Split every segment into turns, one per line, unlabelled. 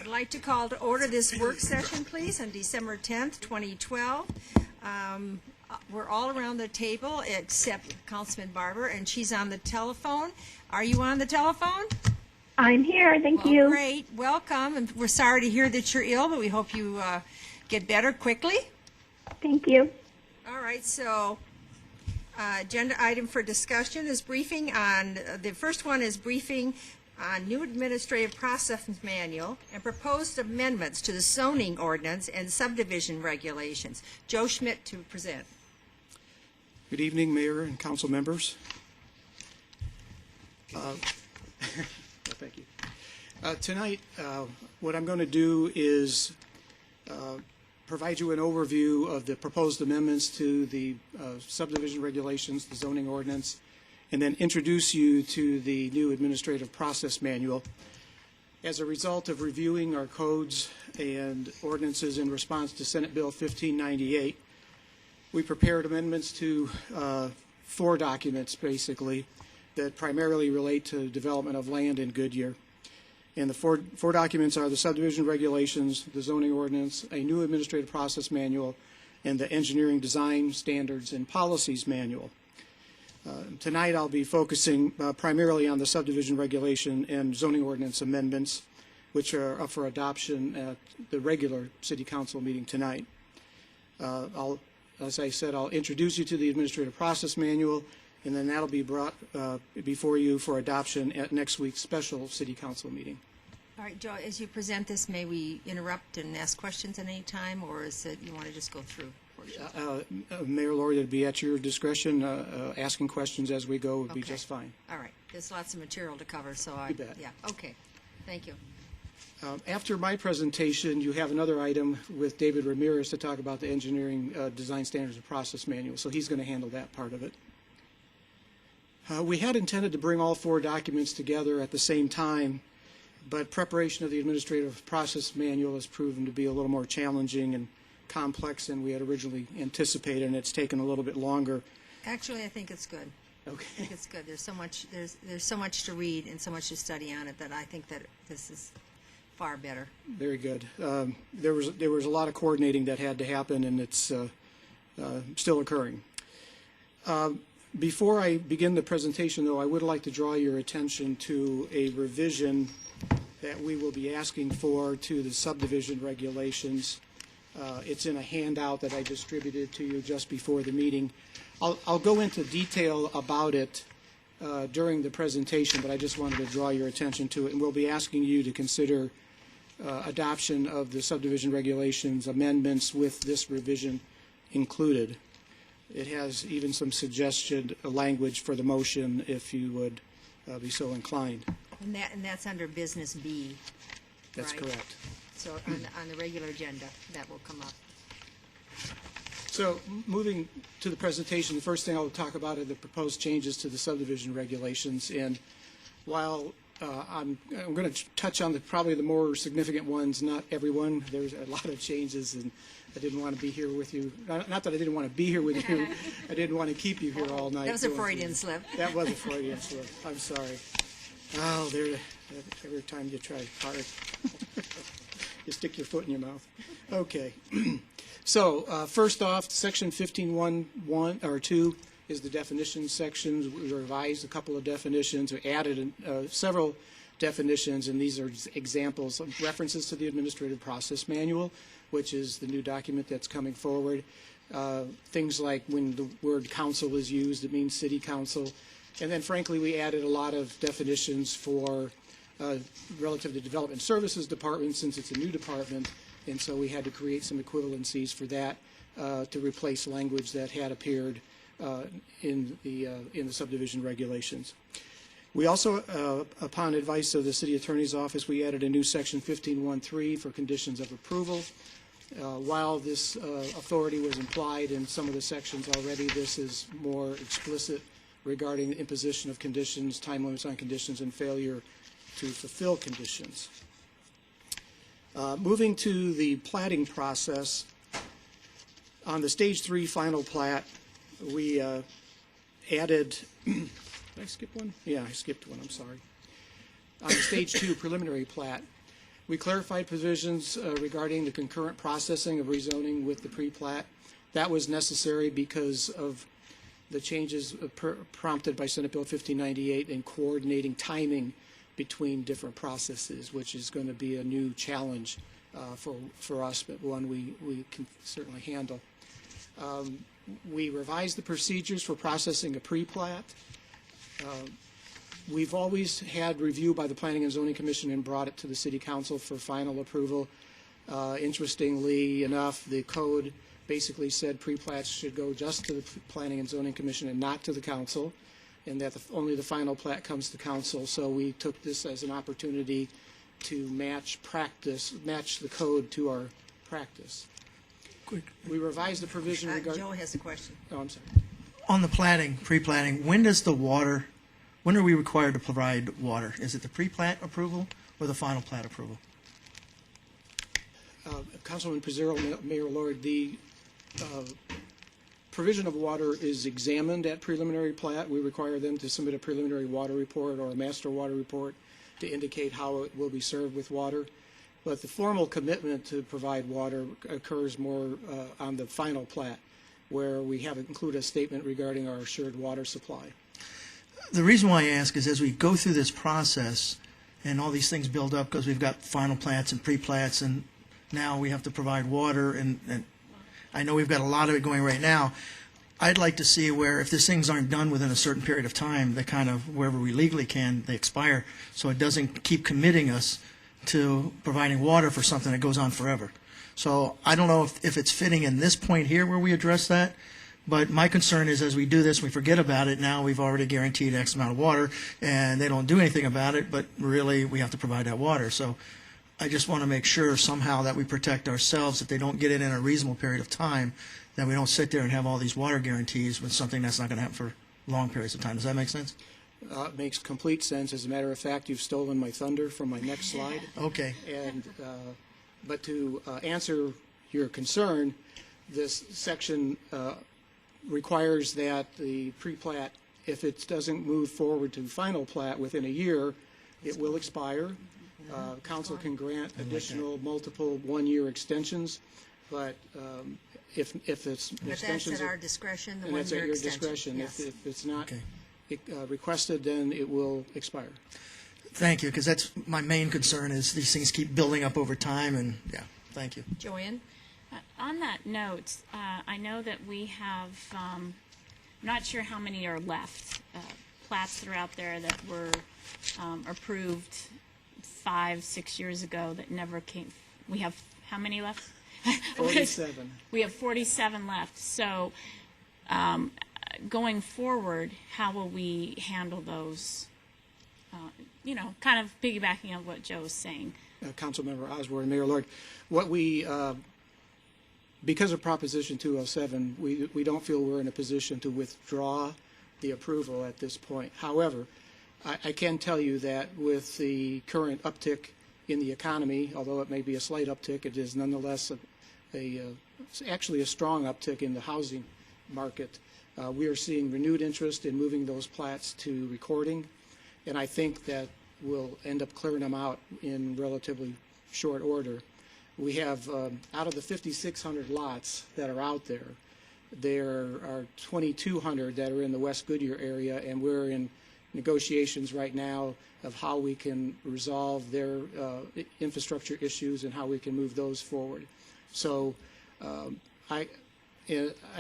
I'd like to call to order this work session, please, on December 10th, 2012. We're all around the table except Councilman Barber, and she's on the telephone. Are you on the telephone?
I'm here, thank you.
Great, welcome. And we're sorry to hear that you're ill, but we hope you get better quickly.
Thank you.
All right, so agenda item for discussion is briefing on, the first one is briefing on new administrative process manual and proposed amendments to the zoning ordinance and subdivision regulations. Joe Schmidt to present.
Good evening, Mayor and council members. Thank you. Tonight, what I'm going to do is provide you an overview of the proposed amendments to the subdivision regulations, the zoning ordinance, and then introduce you to the new administrative process manual. As a result of reviewing our codes and ordinances in response to Senate Bill 1598, we prepared amendments to 4 documents, basically, that primarily relate to development of land in Goodyear. And the four documents are the subdivision regulations, the zoning ordinance, a new administrative process manual, and the engineering design standards and policies manual. Tonight I'll be focusing primarily on the subdivision regulation and zoning ordinance amendments, which are up for adoption at the regular City Council meeting tonight. As I said, I'll introduce you to the administrative process manual, and then that'll be brought before you for adoption at next week's special City Council meeting.
All right, Joe, as you present this, may we interrupt and ask questions at any time, or is it you want to just go through?
Mayor Lori, it'd be at your discretion. Asking questions as we go would be just fine.
All right. There's lots of material to cover, so
You bet.
yeah, okay. Thank you.
After my presentation, you have another item with David Ramirez to talk about the engineering design standards and process manual, so he's going to handle that part of it. We had intended to bring all 4 documents together at the same time, but preparation of the administrative process manual has proven to be a little more challenging and complex than we had originally anticipated, and it's taken a little bit longer.
Actually, I think it's good.
Okay.
I think it's good. There's so much to read and so much to study on it that I think that this is far better.
Very good. There was a lot of coordinating that had to happen, and it's still occurring. Before I begin the presentation, though, I would like to draw your attention to a revision that we will be asking for to the subdivision regulations. It's in a handout that I distributed to you just before the meeting. I'll go into detail about it during the presentation, but I just wanted to draw your attention to it. And we'll be asking you to consider adoption of the subdivision regulations amendments with this revision included. It has even some suggested language for the motion if you would be so inclined.
And that's under Business B.
That's
right?
correct.
So on the regular agenda, that will come up.
So moving to the presentation, the first thing I'll talk about are the proposed changes to the subdivision regulations. And while I'm going to touch on probably the more significant ones, not everyone. There's a lot of changes, and I didn't want to be here with you. Not that I didn't want to be here with you. I didn't want to keep you here all night.
That was a Freudian slip.
That was a Freudian slip. I'm sorry. Oh, there. Every time you try hard, you stick your foot in your mouth. Okay. So first off, Section 15.1 or 2 is the definition section. We revised a couple of definitions. We added several definitions, and these are examples of references to the Administrative Process Manual, which is the new document that's coming forward. Things like when the word council is used, it means city council. And then, frankly, we added a lot of definitions for relative to Development Services Department, since it's a new department, and so we had to create some equivalencies for that to replace language that had appeared in the subdivision regulations. We also, upon advice of the City Attorney's Office, we added a new Section 15.1.3 for conditions of approval. While this authority was implied in some of the sections already, this is more explicit regarding the imposition of conditions, time limits on conditions, and failure to fulfill conditions. Moving to the platting process, on the Stage 3 final plat, we added, did I skip one? Yeah, I skipped one, I'm sorry. On the Stage 2 preliminary plat, We clarified provisions regarding the concurrent processing of rezoning with the pre-plat. That was necessary because of the changes prompted by Senate Bill 1598 in coordinating timing between different processes, which is going to be a new challenge for us, but one we can certainly handle. We revised the procedures for processing a pre-plat. We've always had review by the Planning and Zoning Commission and brought it to the City Council for final approval. Interestingly enough, the code basically said pre-plats should go just to the Planning and Zoning Commission and not to the Council, and that only the final plat comes to Council. So we took this as an opportunity to match the code to our practice. We revised the provision regarding...
Joe has a question.
Oh, I'm sorry.
On the platting, pre-platting, when are we required to provide water? Is it the pre-plat approval or the final plat approval?
Councilman Pizzaro, Mayor Lord, the provision of water is examined at preliminary plat. We require them to submit a preliminary water report or a master water report to indicate how it will be served with water. But the formal commitment to provide water occurs more on the final plat, where we have included a statement regarding our assured water supply.
The reason why I ask is as we go through this process and all these things build up because we've got final plats and pre-plats and now we have to provide water and I know we've got a lot of it going right now. I'd like to see where if these things aren't done within a certain period of time, they kind of, wherever we legally can, they expire so it doesn't keep committing us to providing water for something that goes on forever. So I don't know if it's fitting in this point here where we address that. But my concern is as we do this, we forget about it. Now we've already guaranteed X amount of water, and they don't do anything about it, but really we have to provide that water. So I just want to make sure somehow that we protect ourselves if they don't get it in a reasonable period of time, that we don't sit there and have all these water guarantees with something that's not going to happen for long periods of time. Does that make sense?
It makes complete sense. As a matter of fact, you've stolen my thunder from my next slide.
Okay.
And but to answer your concern, this section requires that the pre-plat, if it doesn't move forward to final plat within a year, it will expire. Council can grant additional multiple one-year extensions, but if it's
But that's
extensions
at our discretion, the
and that's at
one-year
your
extension.
discretion.
Yes.
If it's not
Okay.
requested, then it will expire.
Thank you, because that's my main concern is these things keep building up over time, and yeah, thank you.
Joanne?
On that note, I know that we have, I'm not sure how many are left, plats that are out there that were approved 5-6 years ago that never came. We have how many left?
47.
We have 47 left. So going forward, how will we handle those? Kind of piggybacking on what Joe was saying.
Councilmember Osborne, Mayor Lord, what we because of Proposition 207, we don't feel we're in a position to withdraw the approval at this point. However, I can tell you that with the current uptick in the economy, although it may be a slight uptick, it is nonetheless actually a strong uptick in the housing market. We are seeing renewed interest in moving those plats to recording, and I think that we'll end up clearing them out in relatively short order. We have, out of the 5,600 lots that are out there, there are 2,200 that are in the West Goodyear area, and we're in negotiations right now of how we can resolve their infrastructure issues and how we can move those forward. So I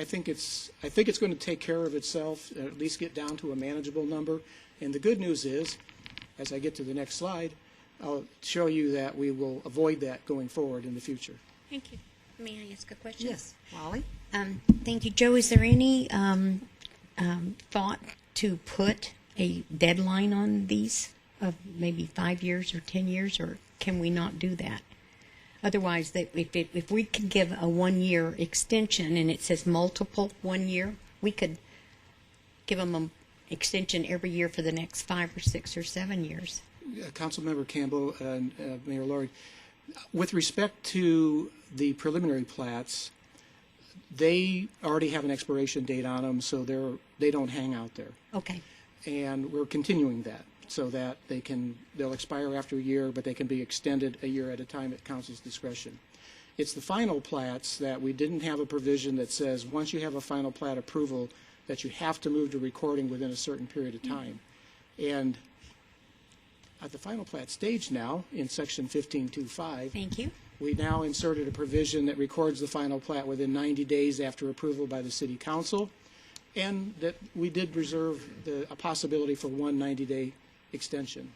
think it's going to take care of itself, at least get down to a manageable number. And the good news is, as I get to the next slide, I'll show you that we will avoid that going forward in the future.
Thank you.
May I ask a question?
Yes. Wally?
Thank you. Joe, is there any thought to put a deadline on these of maybe 5 years or 10 years, or can we not do that? Otherwise, if we could give a 1-year extension and it says multiple 1 year, we could give them an extension every year for the next 5 or 6 or 7 years.
Councilmember Campbell and Mayor Lord, with respect to the preliminary plats, they already have an expiration date on them, so they don't hang out there.
Okay.
And we're continuing that. so that they'll expire after a year, but they can be extended a year at a time at council's discretion. It's the final plats that we didn't have a provision that says once you have a final plat approval that you have to move to recording within a certain period of time. And at the final plat stage now, in section 1525,
Thank you.
we now inserted a provision that records the final plat within 90 days after approval by the city council, and that we did reserve a possibility for one 90-day extension.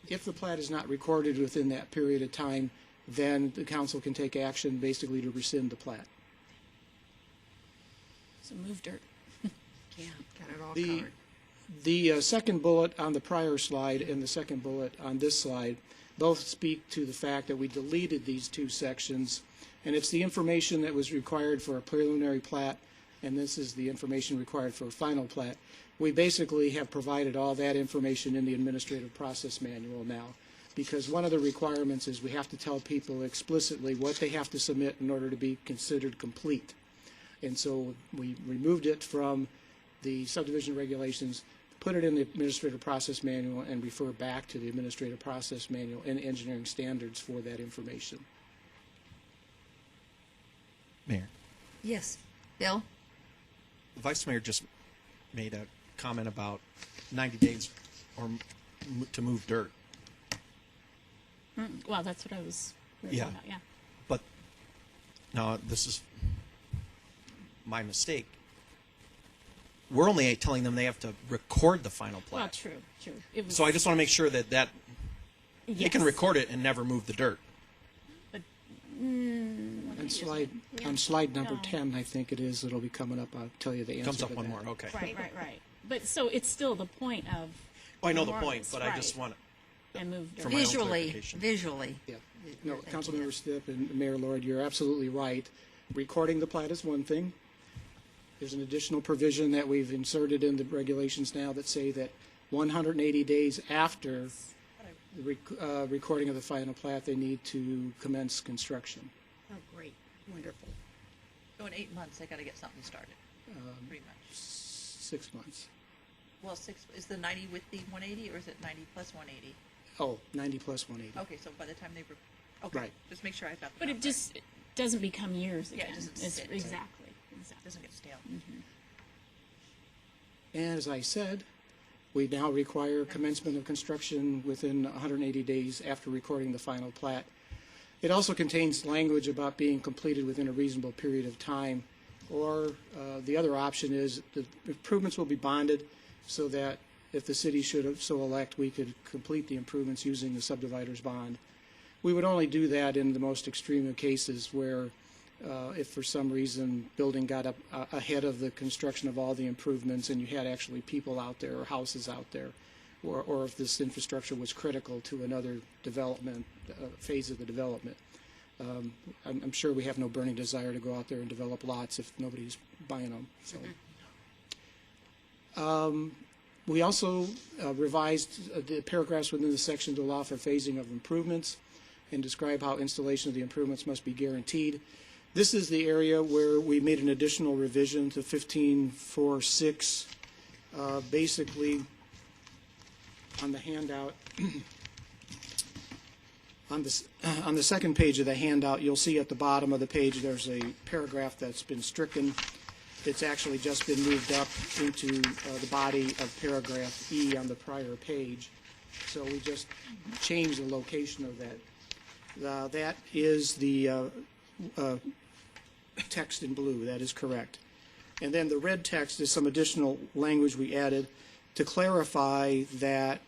If the plat is not recorded within that period of time, then the council can take action basically to rescind the plat.
So move dirt.
Yeah.
Got it all
The,
covered.
the second bullet on the prior slide and the second bullet on this slide both speak to the fact that we deleted these two sections, and it's the information that was required for a preliminary plat, and this is the information required for a final plat. We basically have provided all that information in the administrative process manual now, because one of the requirements is we have to tell people explicitly what they have to submit in order to be considered complete. And so we removed it from the subdivision regulations, put it in the administrative process manual, and refer back to the administrative process manual and engineering standards for that information.
Mayor,
Yes. Bill?
the Vice Mayor just made a comment about 90 days to move dirt.
Well, that's what I was
Yeah.
about, yeah.
But now this is my mistake. We're only telling them they have to record the final
Well,
plat.
true. It was,
So I just want to make sure that they can
yes.
record it and never move the dirt.
On slide number
No.
10, I think it is, it'll be coming up. I'll tell you the answer
Comes up
to
one
that.
more. Okay.
Right. But so it's still the point of.
Oh, I know the
more
point,
is
but I just
right.
want
And move dirt.
For my own
Visually,
clarification.
visually.
Yeah. No, Councilmember Stipp and Mayor Lord, you're absolutely right. Recording the plat is one thing. There's an additional provision that we've inserted in the regulations now that say that 180 days after the recording of the final plat, they need to commence construction.
Oh, great. Wonderful.
So in 8 months, they got to get something started, pretty much.
6 months.
Well, is the 90 with the 180, or is it 90 plus 180?
Oh, 90 plus 180.
Okay, so by the time they okay,
Right.
just make sure I've got the
But it
amount
just it doesn't become years
Yeah, it
again.
doesn't
It's-
sit.
Exactly.
right. It doesn't get stale.
And as I said, we now require commencement of construction within 180 days after recording the final plat. It also contains language about being completed within a reasonable period of time, or the other option is the improvements will be bonded so that if the city should so elect, we could complete the improvements using the subdivider's bond. We would only do that in the most extreme of cases where if for some reason building got up ahead of the construction of all the improvements and you had actually people out there or houses out there, or if this infrastructure was critical to another development phase of the development. I'm sure we have no burning desire to go out there and develop lots if nobody's buying them. So. We also revised the paragraphs within the section to allow for phasing of improvements and describe how installation of the improvements must be guaranteed. This is the area where we made an additional revision to 15.4.6. Basically, on the handout, on the second page of the handout, you'll see at the bottom of the page there's a paragraph that's been stricken. It's actually just been moved up into the body of paragraph E on the prior page. So we just changed the location of that. That is the text in blue. That is correct. And then the red text is some additional language we added to clarify that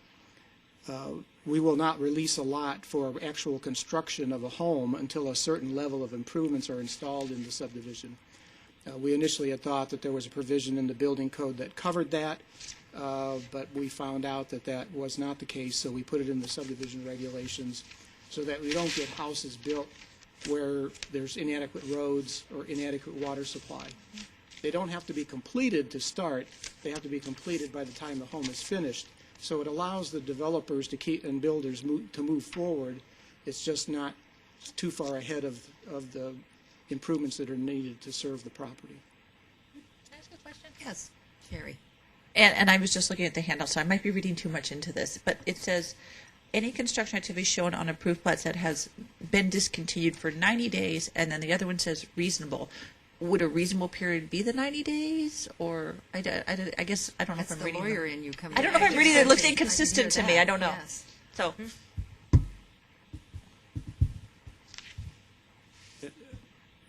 we will not release a lot for actual construction of a home until a certain level of improvements are installed in the subdivision. We initially had thought that there was a provision in the building code that covered that, but we found out that that was not the case, so we put it in the subdivision regulations so that we don't get houses built where there's inadequate roads or inadequate water supply. They don't have to be completed to start. They have to be completed by the time the home is finished. So it allows the developers to keep and builders to move forward. It's just not too far ahead of the improvements that are needed to serve the property.
Can I ask a question?
Yes, Jerry.
And I was just looking at the handout, so I might be reading too much into this, but it says, any construction activity shown on approved plats that has been discontinued for 90 days, and then the other one says reasonable. Would a reasonable period be the 90 days, or I guess I don't know
That's
if I'm
the
reading.
lawyer in you coming.
I don't know if I'm reading it. It looks inconsistent to me. I don't know.
Yes.
So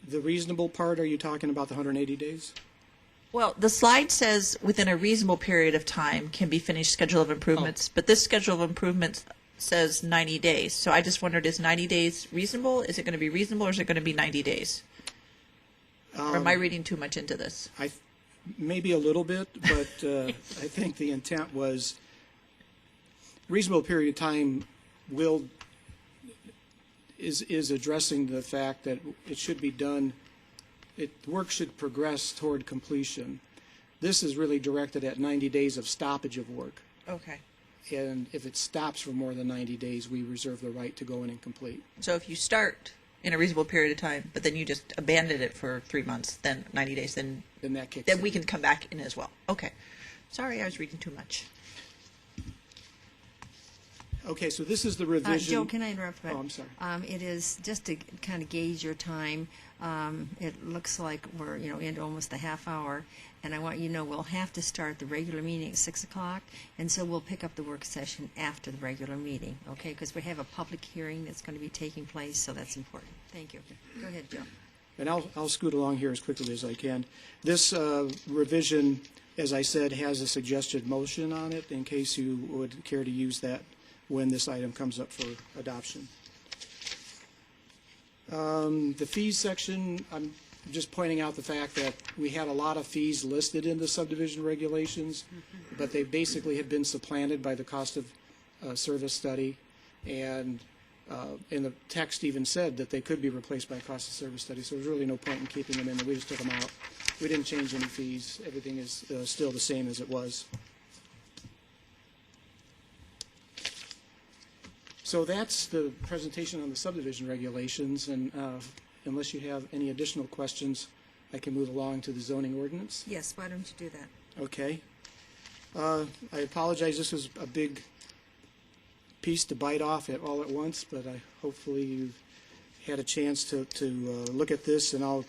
The reasonable part, are you talking about the 180 days?
well, the slide says within a reasonable period of time can be finished schedule of improvements, but this schedule of improvements says 90 days. So I just wondered, is 90 days reasonable? Is it going to be reasonable, or is it going to be 90 days? Or am I reading too much into this?
Maybe a little bit, but I think the intent was reasonable period of time is addressing the fact that it should be done, work should progress toward completion. This is really directed at 90 days of stoppage of work.
Okay.
And if it stops for more than 90 days, we reserve the right to go in and complete.
So if you start in a reasonable period of time, but then you just abandon it for 3 months, then 90 days, then
Then that kicks
then
in.
we can come back in as well. Okay. Sorry, I was reading too much.
Okay, so this is the revision.
Joe, can I interrupt?
Oh, I'm sorry.
It is, just to kind of gauge your time, it looks like we're, into almost a half hour, and I want you to know we'll have to start the regular meeting at 6 o'clock, and so we'll pick up the work session after the regular meeting, okay? Because we have a public hearing that's going to be taking place, so that's important. Thank you. Go ahead, Joe.
And I'll scoot along here as quickly as I can. This revision, as I said, has a suggested motion on it in case you would care to use that when this item comes up for adoption. The fees section, I'm just pointing out the fact that we had a lot of fees listed in the subdivision regulations, but they basically had been supplanted by the cost of service study, and the text even said that they could be replaced by a cost of service study, so there's really no point in keeping them in. We just took them out. We didn't change any fees. Everything is still the same as it was. So that's the presentation on the subdivision regulations, and unless you have any additional questions, I can move along to the zoning ordinance.
Yes, why don't you do that?
Okay. I apologize, this was a big piece to bite off all at once, but hopefully you've had a chance to look at this, and I'll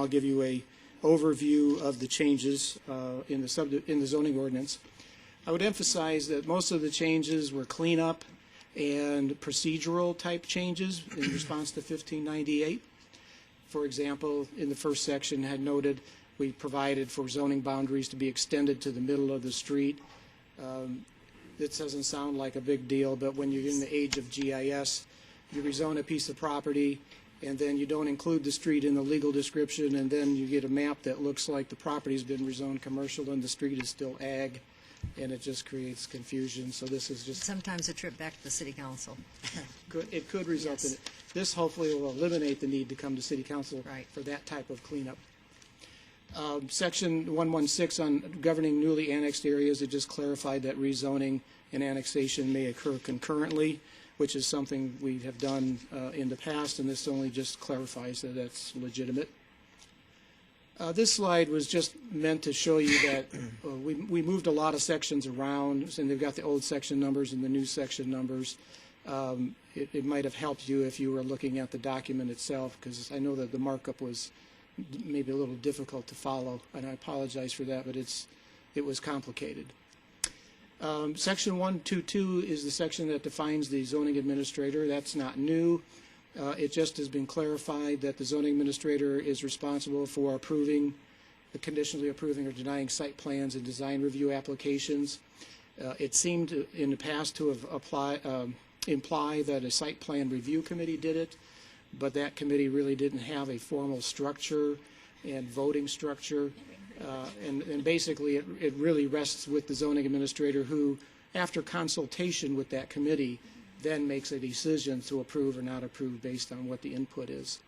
give you a overview of the changes in the zoning ordinance. I would emphasize that most of the changes were cleanup and procedural type changes in response to 1598. For example, in the first section had noted we provided for zoning boundaries to be extended to the middle of the street. This doesn't sound like a big deal, but when you're in the age of GIS, you rezone a piece of property and then you don't include the street in the legal description, and then you get a map that looks like the property's been rezoned commercial and the street is still ag, and it just creates confusion. So this is just
Sometimes a trip back to the city council.
it could result in it. This hopefully will eliminate the need to come to city council
Right.
for that type of cleanup. Section 116 on governing newly annexed areas, it just clarified that rezoning and annexation may occur concurrently, which is something we have done in the past, and this only just clarifies that that's legitimate. This slide was just meant to show you that we moved a lot of sections around, and they've got the old section numbers and the new section numbers. It might have helped you if you were looking at the document itself, because I know that the markup was maybe a little difficult to follow, and I apologize for that, but it was complicated. Section 122 is the section that defines the zoning administrator. That's not new. It just has been clarified that the zoning administrator is responsible for conditionally approving or denying site plans and design review applications. It seemed in the past to have imply that a site plan review committee did it, but that committee really didn't have a formal structure and voting structure. And basically it really rests with the zoning administrator, who, after consultation with that committee, then makes a decision to approve or not approve based on what the input is.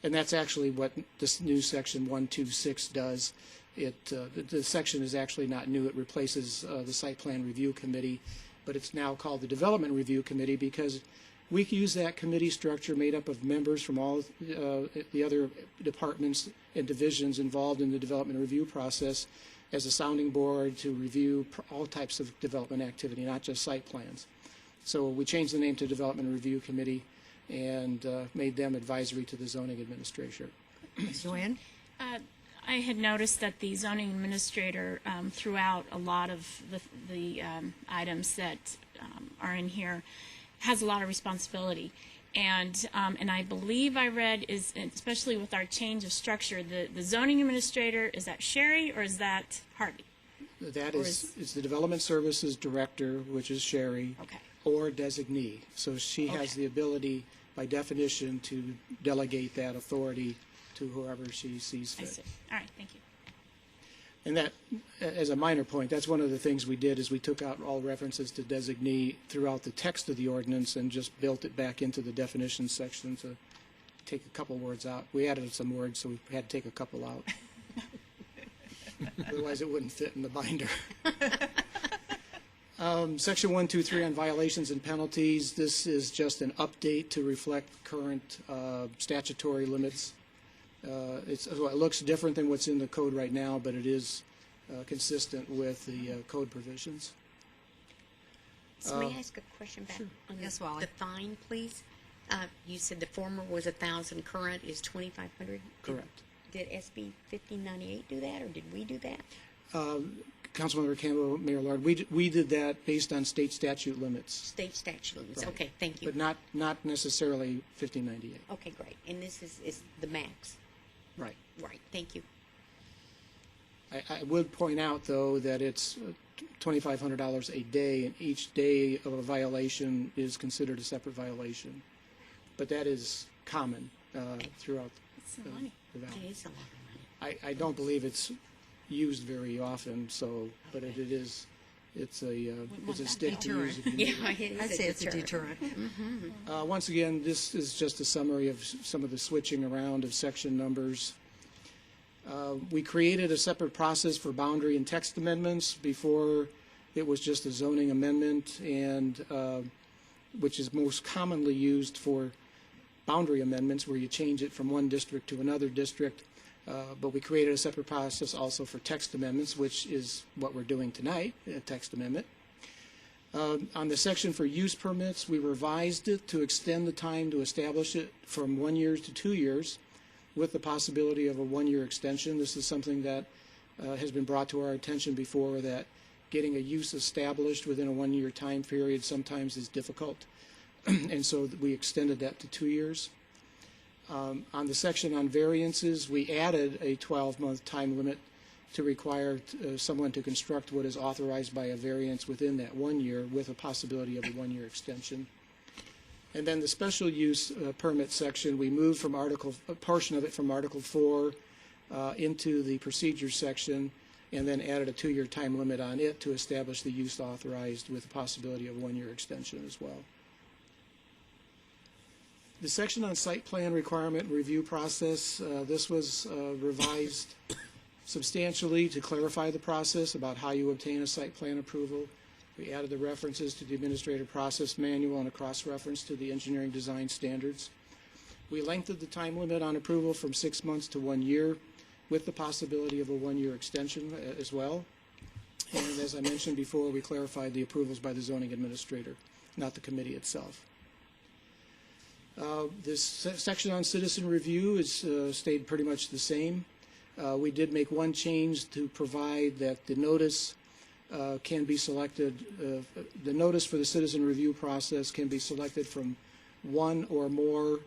And that's actually what this new section 126 does. The section is actually not new. It replaces the site plan review committee, but it's now called the development review committee because we use that committee structure made up of members from all the other departments and divisions involved in the development review process as a sounding board to review all types of development activity, not just site plans. So we changed the name to Development Review Committee and made them advisory to the zoning administrator.
Joanne?
I had noticed that the zoning administrator, throughout a lot of the items that are in here, has a lot of responsibility. And I believe I read is, especially with our change of structure, the zoning administrator, is that Sherry or is that Harvey?
That
Or
is the Development Services Director, which is Sherry,
Okay.
or designee. So she has
Okay.
the ability, by definition, to delegate that authority to whoever she sees
I
fit.
see. All right, thank you.
And that, as a minor point, that's one of the things we did is we took out all references to designee throughout the text of the ordinance and just built it back into the definitions section to take a couple words out. We added some words, so we had to take a couple out. Otherwise, it wouldn't fit in the binder. Section 123 on violations and penalties. This is just an update to reflect current statutory limits. It looks different than what's in the code right now, but it is consistent with the code provisions.
So may I ask a question back on
Yes, Wally.
the fine, please? You said the former was 1,000, current is 2,500.
Correct.
Did SB 1598 do that, or did we do that?
Councilmember Campbell, Mayor Lord, we did that based on state statute limits,
State statute limits.
Right.
Okay, thank you.
but not necessarily 1598.
Okay, great. And this is the max.
Right.
Right, thank you.
I would point out, though, that it's $2,500 a day, and each day of a violation is considered a separate violation. But that is common throughout
That's some money.
the
That
valley.
is a lot of money.
I don't believe it's used very often, so, but it is, it's a stick to use. if you need it.
Yeah, it is
I'd say it's a deterrent.
Once again, this is just a summary of some of the switching around of section numbers. We created a separate process for boundary and text amendments. Before, it was just a zoning amendment, and which is most commonly used for boundary amendments, where you change it from one district to another district. But we created a separate process also for text amendments, which is what we're doing tonight, a text amendment. On the section for use permits, we revised it to extend the time to establish it from 1 year to 2 years, with the possibility of a 1-year extension. This is something that has been brought to our attention before, that getting a use established within a 1-year time period sometimes is difficult. And so we extended that to 2 years. On the section on variances, we added a 12-month time limit to require someone to construct what is authorized by a variance within that 1 year, with a possibility of a 1-year extension. And then the special use permit section, we moved from a portion of it from Article 4 into the procedure section, and then added a 2-year time limit on it to establish the use authorized, with a possibility of a 1-year extension as well. The section on site plan requirement and review process, this was revised substantially to clarify the process about how you obtain a site plan approval. We added the references to the administrative process manual and a cross-reference to the engineering design standards. We lengthened the time limit on approval from 6 months to 1 year, with the possibility of a 1-year extension as well. And as I mentioned before, we clarified the approvals by the zoning administrator, not the committee itself. This section on citizen review is stayed pretty much the same. We did make one change to provide that the notice can be selected, the notice for the citizen review process can be selected from one or more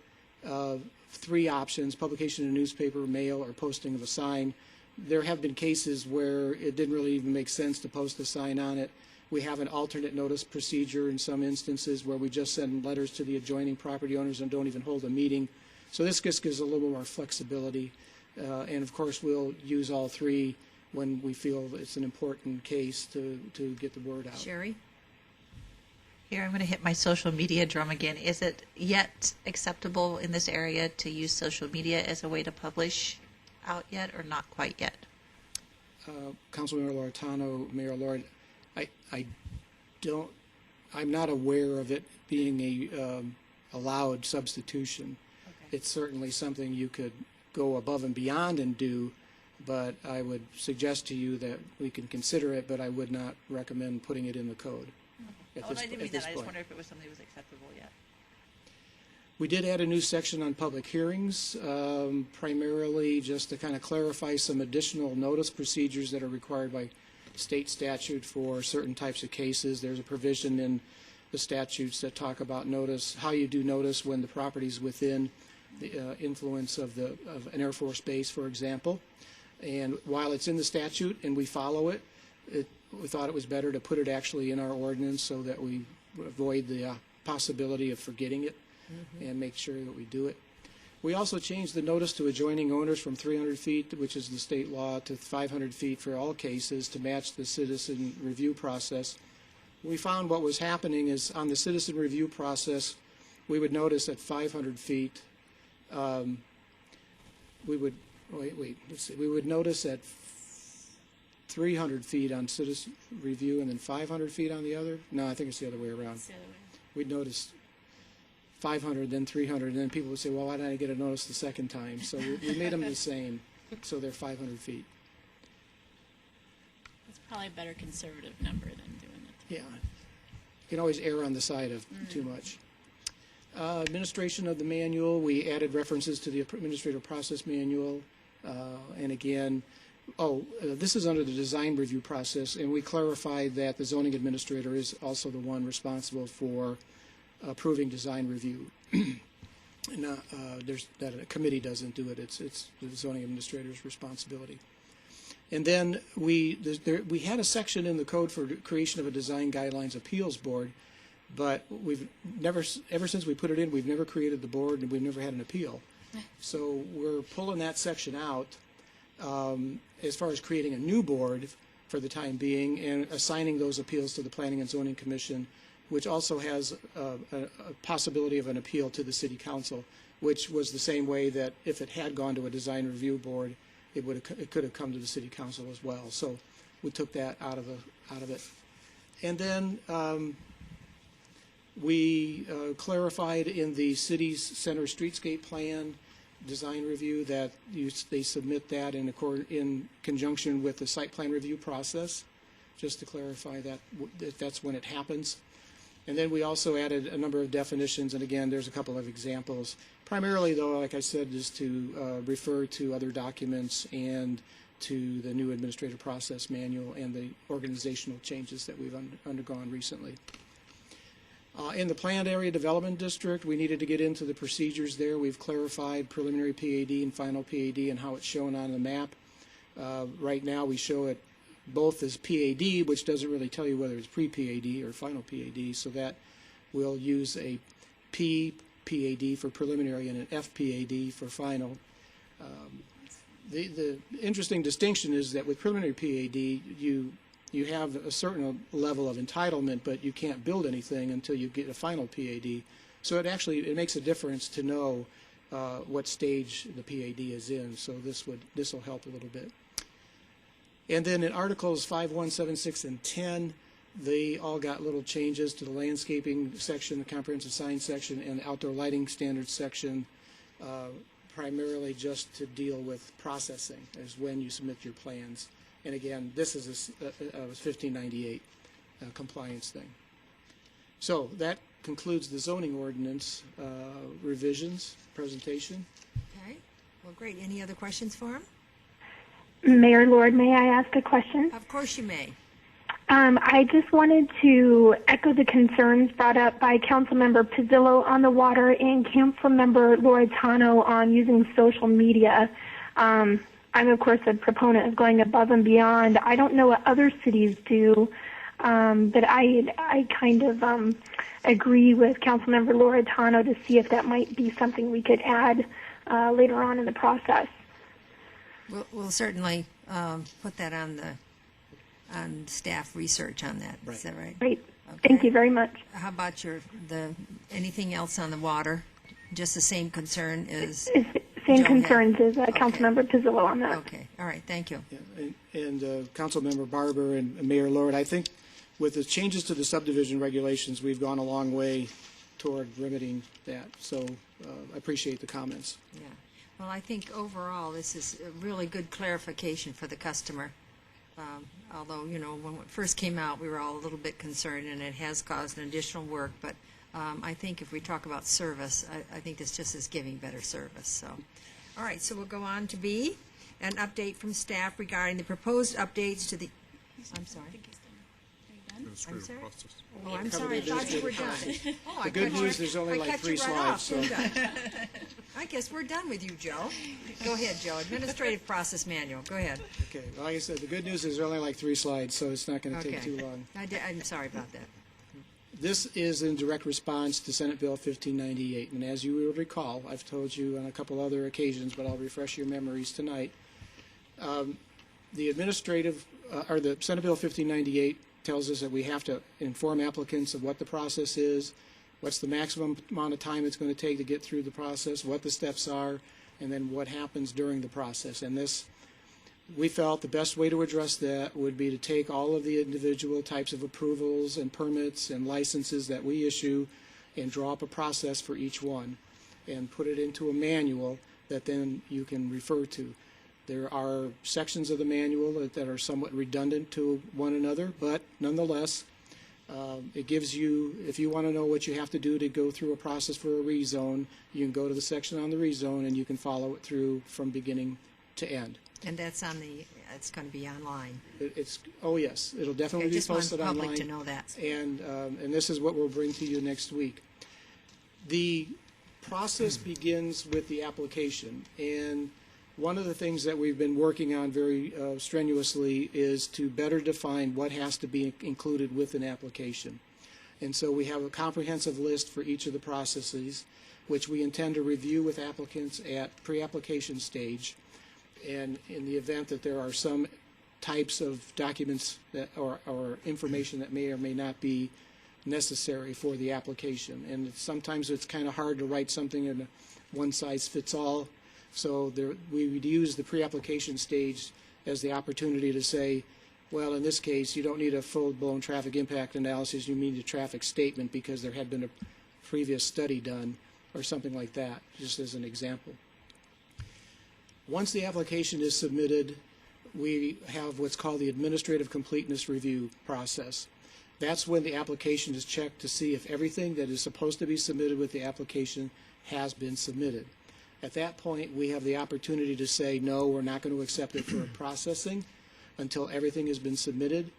3 options: publication in a newspaper, mail, or posting of a sign. There have been cases where it didn't really even make sense to post a sign on it. We have an alternate notice procedure in some instances where we just send letters to the adjoining property owners and don't even hold a meeting. So this just gives a little more flexibility. And of course, we'll use all 3 when we feel it's an important case to get the word out.
Sherry?
Here, I'm going to hit my social media drum again. Is it yet acceptable in this area to use social media as a way to publish out yet, or not quite yet?
Councilmember Loretano, Mayor Lord, I'm not aware of it being a allowed substitution.
Okay.
It's certainly something you could go above and beyond and do, but I would suggest to you that we can consider it, but I would not recommend putting it in the code at
Oh,
this,
I didn't
at
mean
this
that. I just
point.
wonder if it was something that was acceptable yet.
We did add a new section on public hearings, primarily just to kind of clarify some additional notice procedures that are required by state statute for certain types of cases. There's a provision in the statutes that talk about notice, how you do notice when the property's within the influence of an Air Force base, for example. And while it's in the statute and we follow it, we thought it was better to put it actually in our ordinance so that we avoid the possibility of forgetting it and make sure that we do it. We also changed the notice to adjoining owners from 300 feet, which is the state law, to 500 feet for all cases to match the citizen review process. We found what was happening is on the citizen review process, we would notice at 500 feet, we would notice at 300 feet on citizen review and then 500 feet on the other. No, I think it's the other way around.
It's the other way.
We'd notice 500, then 300, and then people would say, well, why didn't I get a notice the second time? So we made them the same, so they're 500 feet.
It's probably a better conservative number than doing it.
Yeah. You can always err on the side of too much. Administration of the manual, we added references to the administrative process manual. And again, this is under the design review process, and we clarified that the zoning administrator is also the one responsible for approving design review. And, that a committee doesn't do it. It's the zoning administrator's responsibility. And then we had a section in the code for creation of a design guidelines appeals board, but we've never, ever since we put it in, we've never created the board and we've never had an appeal. So we're pulling that section out as far as creating a new board for the time being and assigning those appeals to the Planning and Zoning Commission, which also has a possibility of an appeal to the City Council, which was the same way that if it had gone to a design review board, it could have come to the City Council as well. So we took that out of it. And then we clarified in the city's center streetscape plan design review that they submit that in conjunction with the site plan review process, just to clarify that that's when it happens. And then we also added a number of definitions, and again, there's a couple of examples. Primarily, though, like I said, is to refer to other documents and to the new administrative process manual and the organizational changes that we've undergone recently. In the planned area development district, we needed to get into the procedures there. We've clarified preliminary PAD and final PAD and how it's shown on the map. Right now, we show it both as PAD, which doesn't really tell you whether it's pre-PAD or final PAD, so that we'll use a P-PAD for preliminary and an F-PAD for final. The interesting distinction is that with preliminary PAD, you have a certain level of entitlement, but you can't build anything until you get a final PAD. So it makes a difference to know what stage the PAD is in, so this will help a little bit. And then in Articles 5, 1, 7, 6, and 10, they all got little changes to the landscaping section, the comprehensive sign section, and the outdoor lighting standards section, primarily just to deal with processing, as when you submit your plans. And again, this is a 1598 compliance thing. So that concludes the zoning ordinance revisions presentation.
Okay, well, great. Any other questions for him?
Mayor Lord, may I ask a question?
Of course you may.
I just wanted to echo the concerns brought up by Councilmember Pizzillo on the water and Councilmember Loretano on using social media. I'm, of course, a proponent of going above and beyond. I don't know what other cities do, but I kind of agree with Councilmember Loretano to see if that might be something we could add later on in the process.
We'll certainly put that on staff research on that.
Right.
Is that right?
Great.
Okay.
Thank you very much.
How about anything else on the water? Just the same concern as
Same
Joe
concerns
had.
as Councilmember Pizzillo on that.
Okay. All right. Thank you.
Yeah, and Councilmember Barber and Mayor Lord, I think with the changes to the subdivision regulations, we've gone a long way toward remedying that. So I appreciate the comments.
Yeah. Well, I think overall, this is a really good clarification for the customer. Although, you know, when it first came out, we were all a little bit concerned, and it has caused an additional work. But I think if we talk about service, I think this just is giving better service. So, all right, so we'll go on to B, an update from staff regarding the proposed updates to the, I'm sorry. I'm sorry? Oh, I'm sorry, I thought you were done. Oh,
The good news, there's only like 3 slides, so.
I guess we're done with you, Joe. Go ahead, Joe. Administrative Process Manual. Go ahead.
Okay, well, like I said, the good news is there's only like 3 slides, so it's not going to take
Okay.
too long.
I'm sorry about that.
This is in direct response to Senate Bill 1598, and as you will recall, I've told you on a couple other occasions, but I'll refresh your memories tonight. The administrative, or the Senate Bill 1598 tells us that we have to inform applicants of what the process is, what's the maximum amount of time it's going to take to get through the process, what the steps are, and then what happens during the process. And this, we felt the best way to address that would be to take all of the individual types of approvals and permits and licenses that we issue and draw up a process for each one and put it into a manual that then you can refer to. There are sections of the manual that are somewhat redundant to one another, but nonetheless, it gives you, if you want to know what you have to do to go through a process for a rezone, you can go to the section on the rezone and you can follow it through from beginning to end.
And that's on the, it's going to be online.
Oh yes, it'll definitely
Okay,
be
just want
posted
the
online.
public to know that.
And this is what we'll bring to you next week. The process begins with the application, and one of the things that we've been working on very strenuously is to better define what has to be included with an application. And so we have a comprehensive list for each of the processes, which we intend to review with applicants at pre-application stage. And in the event that there are some types of documents that, or information that may or may not be necessary for the application. And sometimes it's kind of hard to write something in a one-size-fits-all. So we would use the pre-application stage as the opportunity to say, well, in this case, you don't need a full-blown traffic impact analysis. You need a traffic statement because there had been a previous study done or something like that, just as an example. Once the application is submitted, we have what's called the administrative completeness review process. That's when the application is checked to see if everything that is supposed to be submitted with the application has been submitted. At that point, we have the opportunity to say, no, we're not going to accept it for processing until everything has been submitted.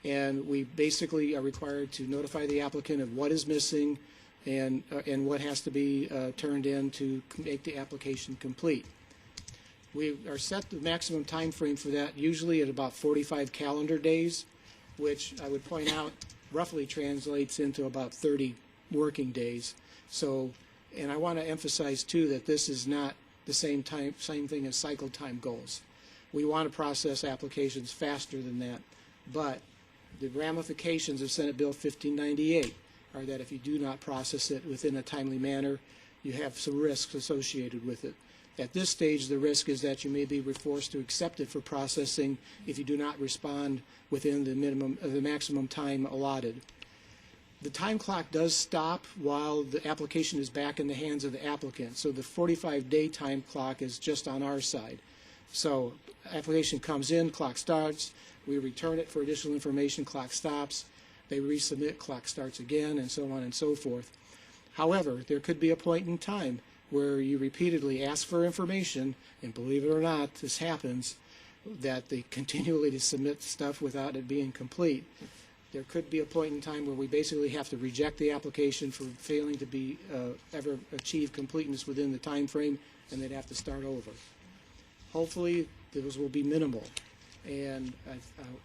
And we basically are required to notify the applicant of what is missing and what has to be turned in to make the application complete. We are set the maximum time frame for that usually at about 45 calendar days, which I would point out roughly translates into about 30 working days. So, and I want to emphasize too that this is not the same thing as cycle time goals. We want to process applications faster than that, but the ramifications of Senate Bill 1598 are that if you do not process it within a timely manner, you have some risks associated with it. At this stage, the risk is that you may be forced to accept it for processing if you do not respond within the maximum time allotted. The time clock does stop while the application is back in the hands of the applicant. So the 45-day time clock is just on our side. So application comes in, clock starts, we return it for additional information, clock stops, they resubmit, clock starts again, and so on and so forth. However, there could be a point in time where you repeatedly ask for information, and believe it or not, this happens, that they continually submit stuff without it being complete. There could be a point in time where we basically have to reject the application for failing to be ever achieve completeness within the time frame, and they'd have to start over. Hopefully, those will be minimal, and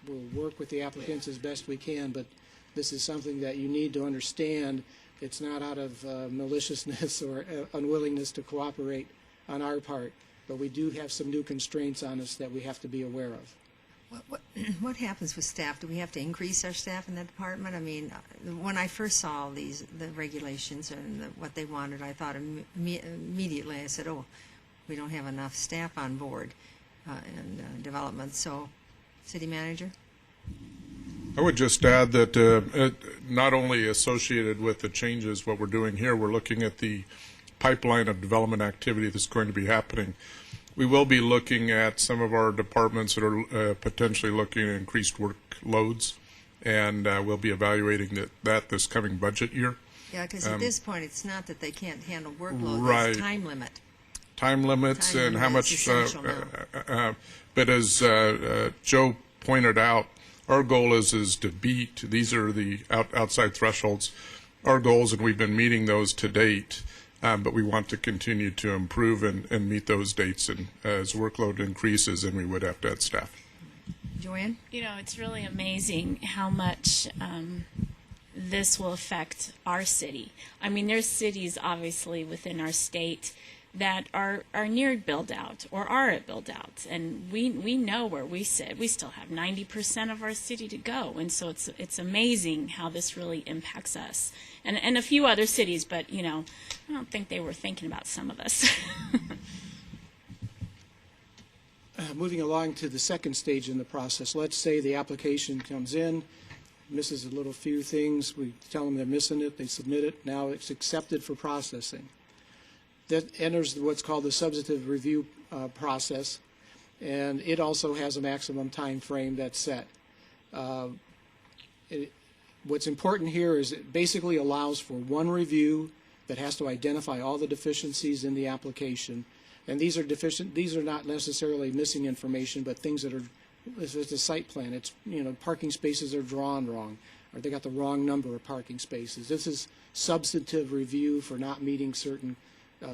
we'll work with the applicants as best we can, but this is something that you need to understand. It's not out of maliciousness or unwillingness to cooperate on our part, but we do have some new constraints on us that we have to be aware of.
What happens with staff? Do we have to increase our staff in that department? I mean, when I first saw the regulations and what they wanted, I thought immediately, I said, oh, we don't have enough staff on board in development. So, city manager?
I would just add that not only associated with the changes, what we're doing here, we're looking at the pipeline of development activity that's going to be happening. We will be looking at some of our departments that are potentially looking at increased workloads, and we'll be evaluating that this coming budget year.
Yeah, because at this point, it's not that they can't handle workload,
Right.
it's time limit.
Time limits
Time
and how
limit is
much.
essential now.
But as Joe pointed out, our goal is to beat. These are the outside thresholds. Our goals, and we've been meeting those to date. But we want to continue to improve and meet those dates. And as workload increases, then we would have to add staff.
Joanne?
You know, it's really amazing how much this will affect our city. I mean, there's cities obviously within our state that are near build out or are at build out, and we know where we sit. We still have 90% of our city to go, and so it's amazing how this really impacts us and a few other cities. But you know, I don't think they were thinking about some of us.
Moving along to the second stage in the process, let's say the application comes in, misses a little few things, we tell them they're missing it, they submit it, now it's accepted for processing. That enters what's called the substantive review process, and it also has a maximum time frame that's set. What's important here is it basically allows for one review that has to identify all the deficiencies in the application. And these are not necessarily missing information, but things that are, if it's a site plan, it's, you know, parking spaces are drawn wrong, or they got the wrong number of parking spaces. This is substantive review for not meeting certain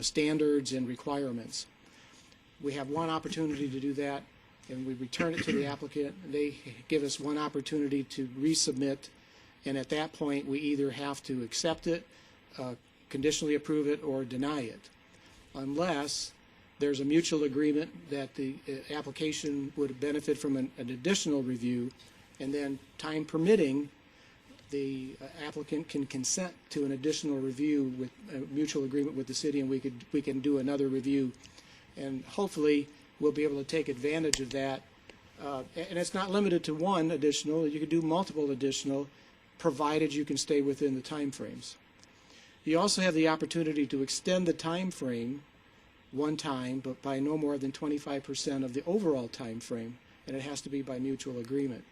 standards and requirements. We have one opportunity to do that, and we return it to the applicant. They give us one opportunity to resubmit, and at that point, we either have to accept it, conditionally approve it, or deny it, unless there's a mutual agreement that the application would benefit from an additional review, and then time permitting, the applicant can consent to an additional review with a mutual agreement with the city, and we can do another review, and hopefully we'll be able to take advantage of that. And it's not limited to one additional; you could do multiple additional, provided you can stay within the time frames. You also have the opportunity to extend the time frame one time, but by no more than 25% of the overall time frame, and it has to be by mutual agreement.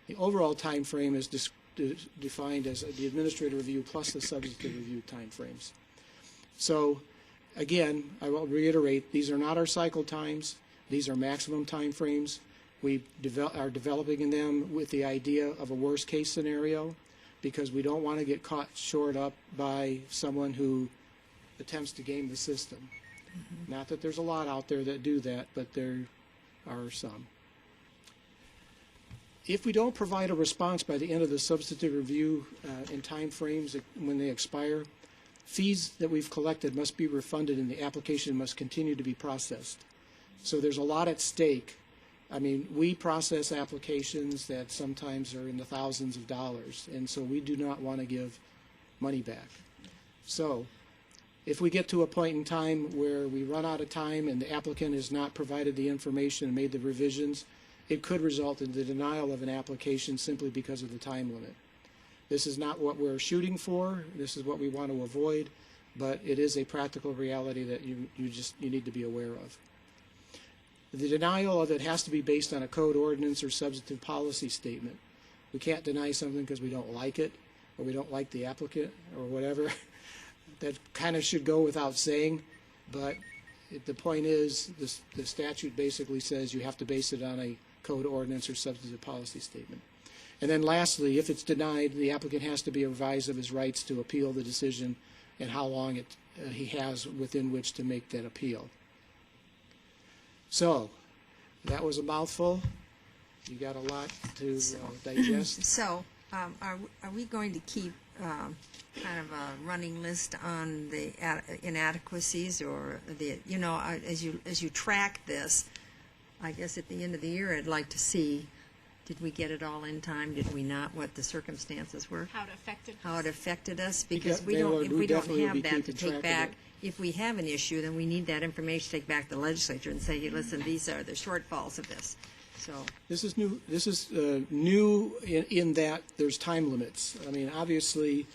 The overall time frame is defined as the administrative review plus the substantive review time frames. So, again, I will reiterate, these are not our cycle times. These are maximum time frames. We are developing in them with the idea of a worst-case scenario, because we don't want to get caught short up by someone who attempts to game the system. Not that there's a lot out there that do that, but there are some. If we don't provide a response by the end of the substantive review in time frames when they expire, fees that we've collected must be refunded and the application must continue to be processed. So there's a lot at stake. I mean, we process applications that sometimes are in the thousands of dollars, and so we do not want to give money back. So if we get to a point in time where we run out of time and the applicant has not provided the information and made the revisions, it could result in the denial of an application simply because of the time limit. This is not what we're shooting for. This is what we want to avoid, but it is a practical reality that you need to be aware of. The denial of it has to be based on a code ordinance or substantive policy statement. We can't deny something because we don't like it, or we don't like the applicant, or whatever. That kind of should go without saying, but the point is the statute basically says you have to base it on a code ordinance or substantive policy statement. And then lastly, if it's denied, the applicant has to be advised of his rights to appeal the decision and how long he has within which to make that appeal. So that was a mouthful. You got a lot to digest.
So, are we going to keep kind of a running list on the inadequacies, or the, you know, as you track this? I guess at the end of the year, I'd like to see, did we get it all in time? Did we not? What the circumstances were?
How it affected.
How it affected us? Because
Yeah,
we don't. If we don't
definitely will
have
be
that to
keeping track
take
of
back.
it.
If we have an issue, then we need that information to take back to the legislature and say, hey, listen, these are the shortfalls of this. So
This is new. This is new in that there's time limits. I mean, obviously,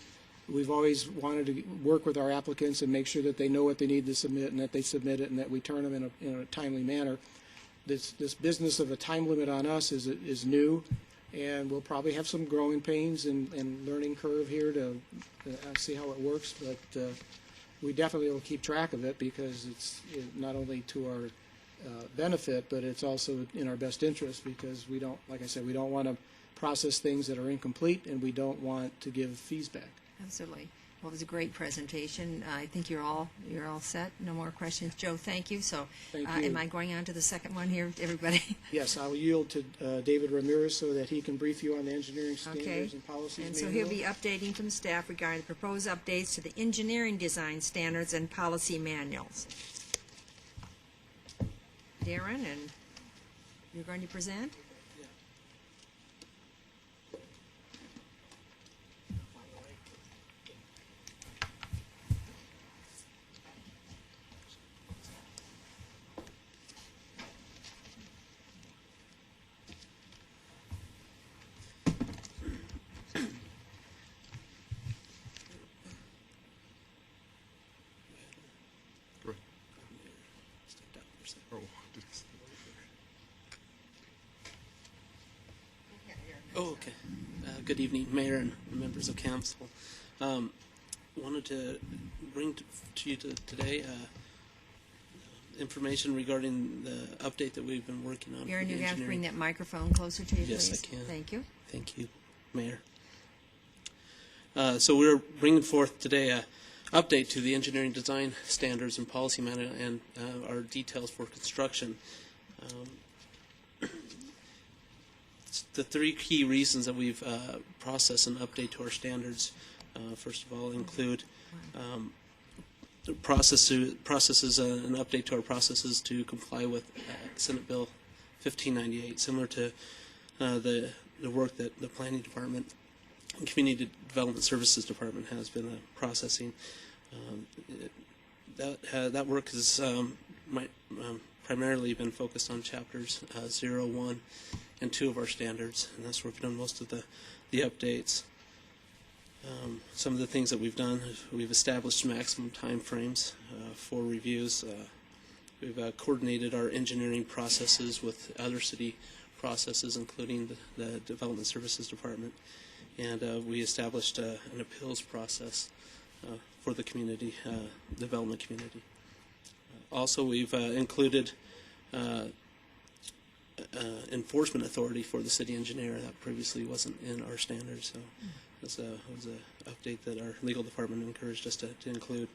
we've always wanted to work with our applicants and make sure that they know what they need to submit and that they submit it and that we turn them in a timely manner. This business of a time limit on us is new, and we'll probably have some growing pains and learning curve here to see how it works, but we definitely will keep track of it because it's not only to our benefit, but it's also in our best interest because we don't, like I said, we don't want to process things that are incomplete, and we don't want to give fees back.
Absolutely. Well, it was a great presentation. I think you're all set. No more questions. Joe, thank you. So,
Thank you.
am I going on to the second one here, everybody?
Yes, I will yield to David Ramirez so that he can brief you on the engineering
Okay.
standards and policies
And so
manual.
he'll be updating from staff regarding the proposed updates to the engineering design standards and policy manuals. Darren, and you're going to present?
Oh, okay. Good evening, Mayor and members of council. Wanted to bring to you today information regarding the update that we've been working on.
Darren,
for
you
the
have to bring
engineering.
that microphone closer to you, please.
Yes, I can.
Thank you.
Thank you, Mayor. So we're bringing forth today a update to the engineering design standards and policy manual and our details for construction. The three key reasons that we've processed an update to our standards, first of all, include processes an update to our processes to comply with Senate Bill 1598, similar to the work that the Planning Department and Community Development Services Department has been processing. That work has primarily been focused on chapters 0, 1, and 2 of our standards, and that's where we've done most of the updates. Some of the things that we've done, we've established maximum time frames for reviews. We've coordinated our engineering processes with other city processes, including the Development Services Department, and we established an appeals process for the community, development community. Also, we've included enforcement authority for the city engineer that previously wasn't in our standards. So it was a update that our legal department encouraged us to include.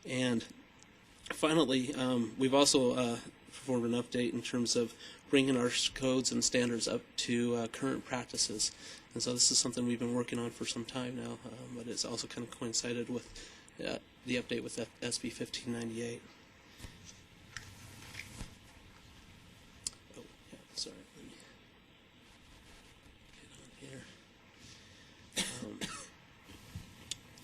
And finally, we've also performed an update in terms of bringing our codes and standards up to current practices. And so this is something we've been working on for some time now, but it's also kind of coincided with the update with SB 1598. Sorry, let me get on here.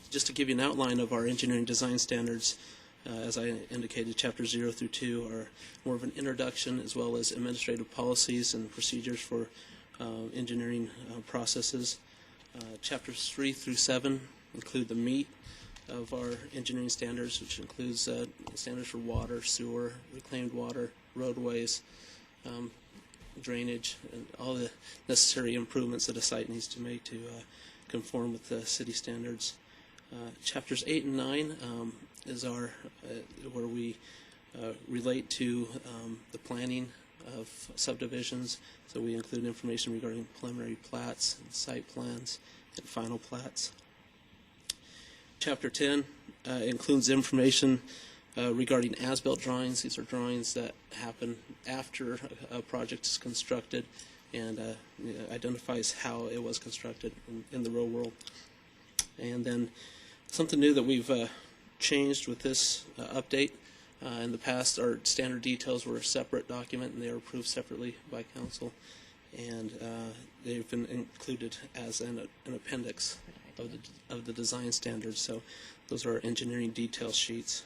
Just to give you an outline of our engineering design standards, as I indicated, chapters 0 through 2 are more of an introduction as well as administrative policies and procedures for engineering processes. Chapters 3 through 7 include the meat of our engineering standards, which includes standards for water, sewer, reclaimed water, roadways, drainage, and all the necessary improvements that a site needs to make to conform with the city standards. Chapters 8 and 9 is our where we relate to the planning of subdivisions. So we include information regarding preliminary plats, and site plans, and final plats. Chapter 10 includes information regarding as-built drawings. These are drawings that happen after a project is constructed and identifies how it was constructed in the real world. And then something new that we've changed with this update. In the past, our standard details were a separate document and they were approved separately by council. And they've been included as an appendix of the design standards. So those are our engineering detail sheets.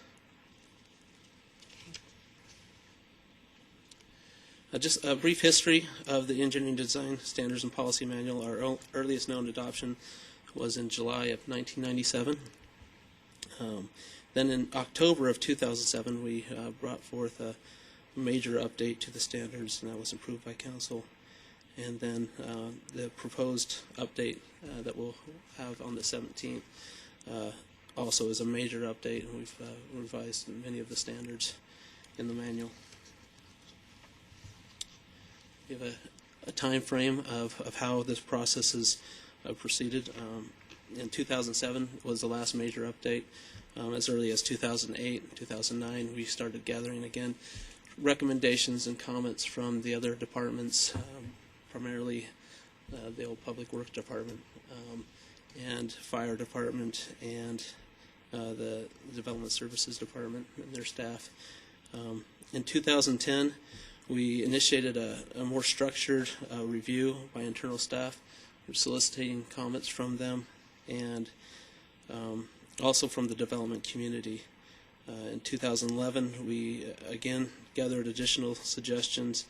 Just a brief history of the Engineering Design Standards and Policy Manual. Our earliest known adoption was in July of 1997. Then in October of 2007, we brought forth a major update to the standards, and that was approved by council. And then the proposed update that we'll have on the 17th also is a major update, and we've revised many of the standards in the manual. We have a time frame of how this process has proceeded. In 2007 was the last major update. As early as 2008, 2009, we started gathering again recommendations and comments from the other departments, primarily the old Public Works Department and Fire Department and the Development Services Department and their staff. In 2010, we initiated a more structured review by internal staff, soliciting comments from them and also from the development community. In 2011, we again gathered additional suggestions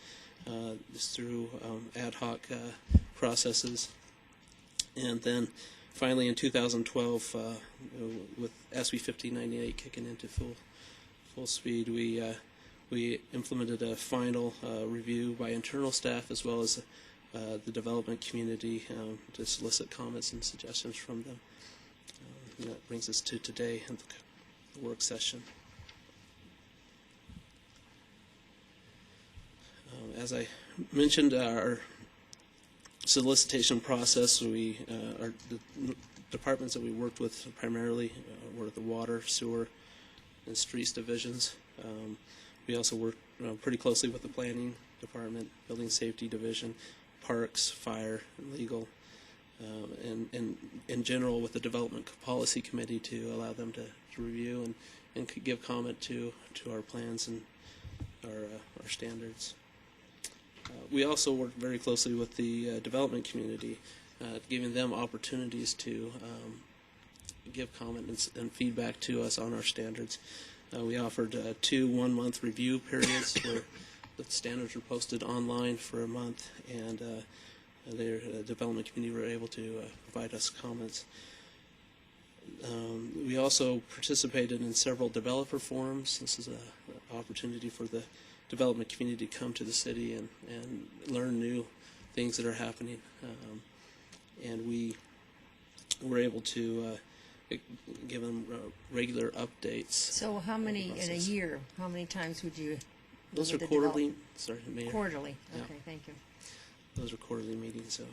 through ad hoc processes. And then finally in 2012, with SB 1598 kicking into full speed, we implemented a final review by internal staff as well as the development community to solicit comments and suggestions from them. And that brings us to today and the work session. As I mentioned, our solicitation process, the departments that we worked with primarily were the water, sewer, and streets divisions. We also worked pretty closely with the planning department, building safety division, parks, fire, and legal, and in general with the development policy committee to allow them to review and give comment to our plans and our standards. We also work very closely with the development community, giving them opportunities to give comment and feedback to us on our standards. We offered 2 one-month review periods where the standards were posted online for a month, and their development community were able to provide us comments. We also participated in several developer forums. This is an opportunity for the development community to come to the city and learn new things that are happening. And we were able to give them regular updates.
So how many in a year? How many times would you?
Those are quarterly. Sorry, Mayor.
Quarterly.
Yeah.
Okay, thank you.
Those are quarterly meetings, so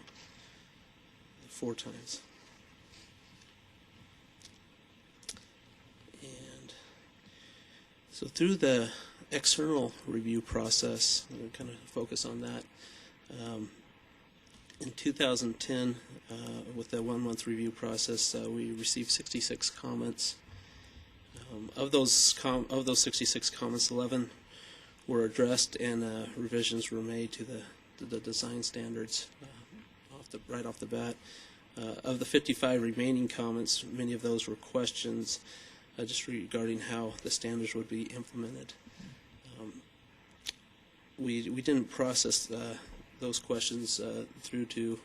4 times. And so through the external review process, I'm going to kind of focus on that. In 2010, with the 1-month review process, we received 66 comments. Of those 66 comments, 11 were addressed, and revisions were made to the design standards right off the bat. Of the 55 remaining comments, many of those were questions just regarding how the standards would be implemented. We didn't process those questions through to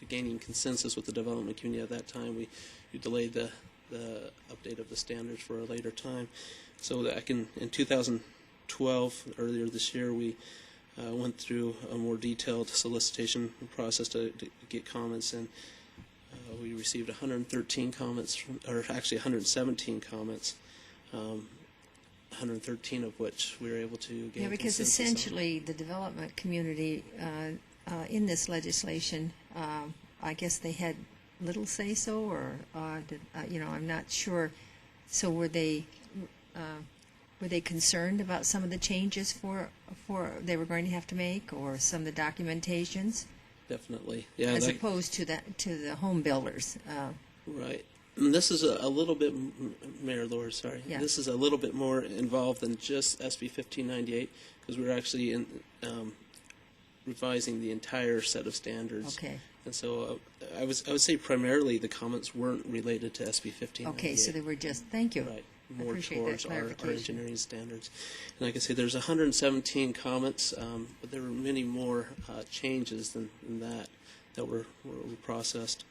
gaining consensus with the development community at that time. We delayed the update of the standards for a later time. So that in 2012, earlier this year, we went through a more detailed solicitation process to get comments, and we received 113 comments, or actually 117 comments. 113 of which we were able to gain.
Yeah, because
consensus
essentially the development community in this legislation, I guess they had little say so, or I'm not sure. So were they concerned about some of the changes for they were going to have to make, or some of the documentations?
Definitely, yeah.
As opposed to the home builders.
Right. And this is a little bit, Mayor Lord, sorry.
Yeah.
This is a little bit more involved than just SB 1598, because we're actually revising the entire set of standards.
Okay.
And so I would say primarily the comments weren't related to SB 1598.
Okay, so they were just, thank you.
Right.
I
More
appreciate
towards
that
our
clarification.
engineering standards. And like I say, there's 117 comments, but there were many more changes than that that were processed.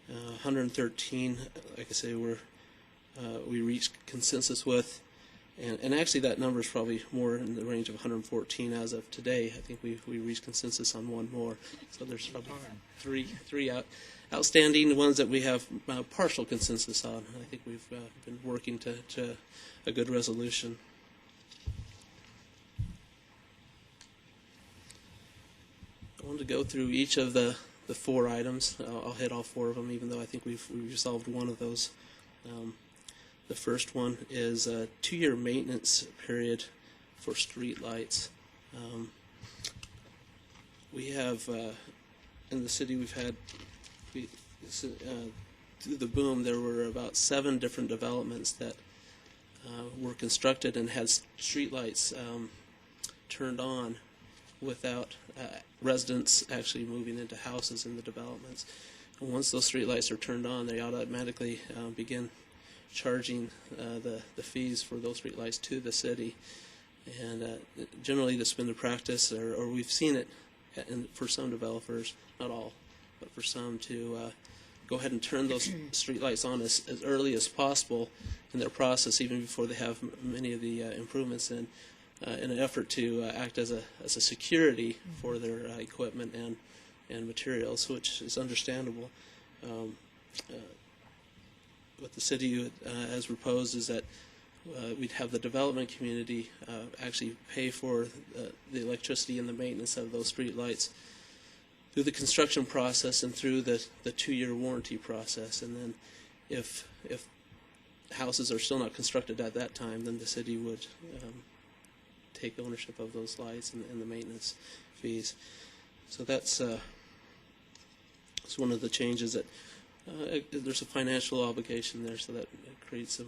113, like I say, we reached consensus with, and actually that number is probably more in the range of 114 as of today. I think we reached consensus on one more, so there's probably three outstanding ones that we have partial consensus on. I think we've been working to a good resolution. I wanted to go through each of the 4 items. I'll hit all 4 of them, even though I think we've resolved one of those. The first one is a 2-year maintenance period for street lights. We have, in the city, we've had, through the boom, there were about 7 different developments that were constructed and had street lights turned on without residents actually moving into houses in the developments. And once those street lights are turned on, they automatically begin charging the fees for those street lights to the city. And generally that's been the practice, or we've seen it for some developers, not all, but for some, to go ahead and turn those street lights on as early as possible in their process, even before they have many of the improvements in an effort to act as a security for their equipment and materials, which is understandable. What the city has proposed is that we'd have the development community actually pay for the electricity and the maintenance of those street lights through the construction process and through the 2-year warranty process. And then if houses are still not constructed at that time, then the city would take ownership of those lights and the maintenance fees. So that's one of the changes that there's a financial obligation there, so that creates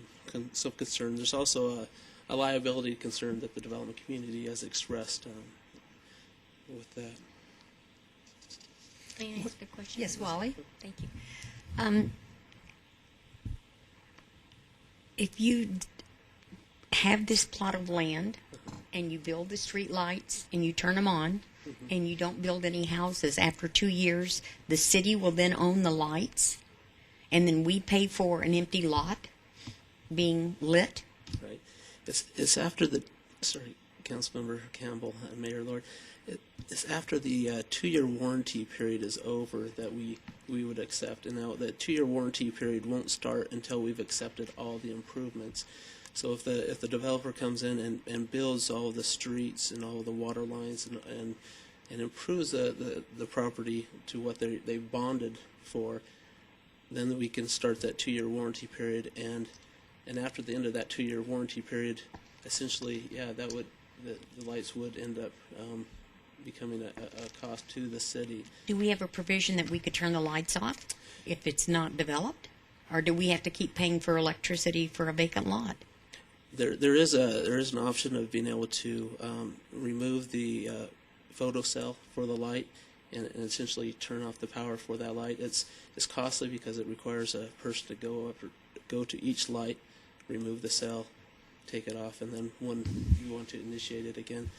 some concern. There's also a liability concern that the development community has expressed with that.
May I ask a question?
Yes, Wally?
Thank you. If you have this plot of land and you build the street lights and you turn them on and you don't build any houses, after 2 years, the city will then own the lights, and then we pay for an empty lot being lit?
Right. It's after the, sorry, Councilmember Campbell and Mayor Lord, it's after the 2-year warranty period is over that we would accept. And now the 2-year warranty period won't start until we've accepted all the improvements. So if the developer comes in and builds all the streets and all the water lines and improves the property to what they bonded for, then we can start that 2-year warranty period. And after the end of that 2-year warranty period, essentially, yeah, that would the lights would end up becoming a cost to the city.
Do we have a provision that we could turn the lights off if it's not developed? Or do we have to keep paying for electricity for a vacant lot?
There is an option of being able to remove the photocell for the light and essentially turn off the power for that light. It's costly because it requires a person to go to each light, remove the cell, take it off, and then when you want to initiate it again,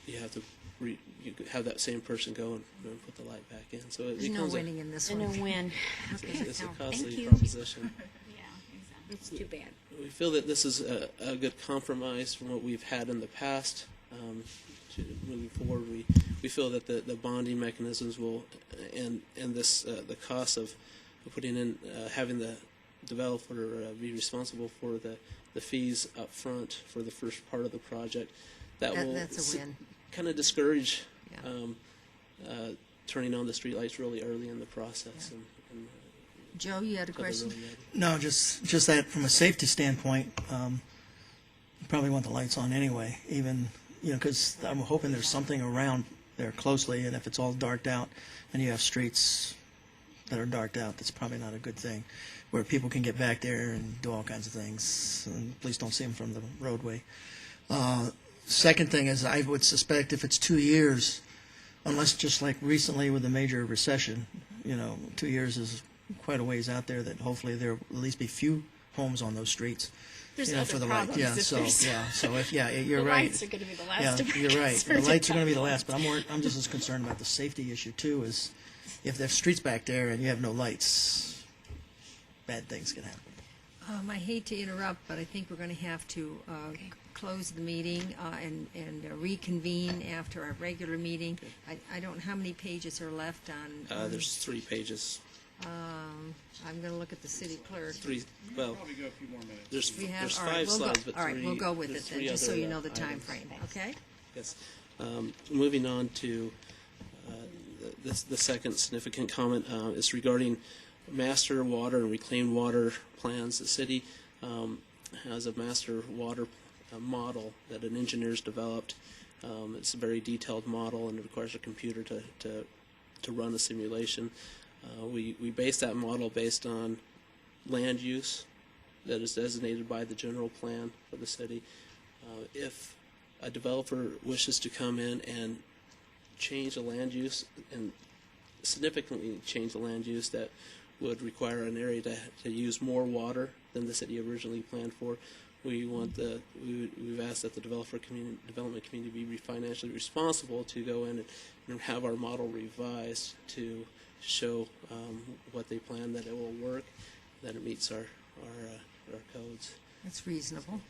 you have to you have that same person go and put the light back in. So it
There's no
becomes
winning in this
No
one.
win.
it's a
Thank
costly
you.
proposition.
Yeah, exactly.
It's too bad.
We feel that this is a good compromise from what we've had in the past. To moving forward, we feel that the bonding mechanisms will and this the cost of putting in having the developer be responsible for the fees up front for the first part of the project,
That's a win.
kind of discourage
Yeah.
turning on the streetlights really early in the process.
Yeah.
And
Joe, you had a question?
No, just that from a safety standpoint, you probably want the lights on anyway, even, because I'm hoping there's something around there closely, and if it's all darked out and you have streets that are darked out, that's probably not a good thing, where people can get back there and do all kinds of things, and police don't see them from the roadway. Second thing is, I would suspect if it's 2 years, unless just like recently with the major recession, 2 years is quite a ways out there, that hopefully there will at least be few homes on those streets.
There's
For the light.
problems
So if you're
the
right.
lights are going to be the last of our
You're right. The
concerns
lights are
about
going to be the
the
last, but I'm just as concerned about the safety issue too. Is if there's streets back there and you have no lights, bad things can happen.
I hate to interrupt, but I think we're going to have to close the meeting and reconvene after our regular meeting. I don't know how many pages are left on.
There's 3 pages.
I'm going to look at the city clerk.
3. Well,
Probably go a few more minutes.
there's
all right,
5
we'll
slides,
go,
but
all right, we'll go with
there's
it then,
3
just so
other,
you know the time
items.
frame. Okay.
Yes. Moving on to the second significant comment is regarding master water and reclaimed water plans. The city has a master water model that an engineer's developed. It's a very detailed model and it requires a computer to run a simulation. We base that model based on land use that is designated by the general plan for the city. If a developer wishes to come in and change the land use and significantly change the land use that would require an area to use more water than the city originally planned for, we've asked that the development community be financially responsible to go in and have our model revised to show what they plan, that it will work, that it meets our codes.
That's reasonable.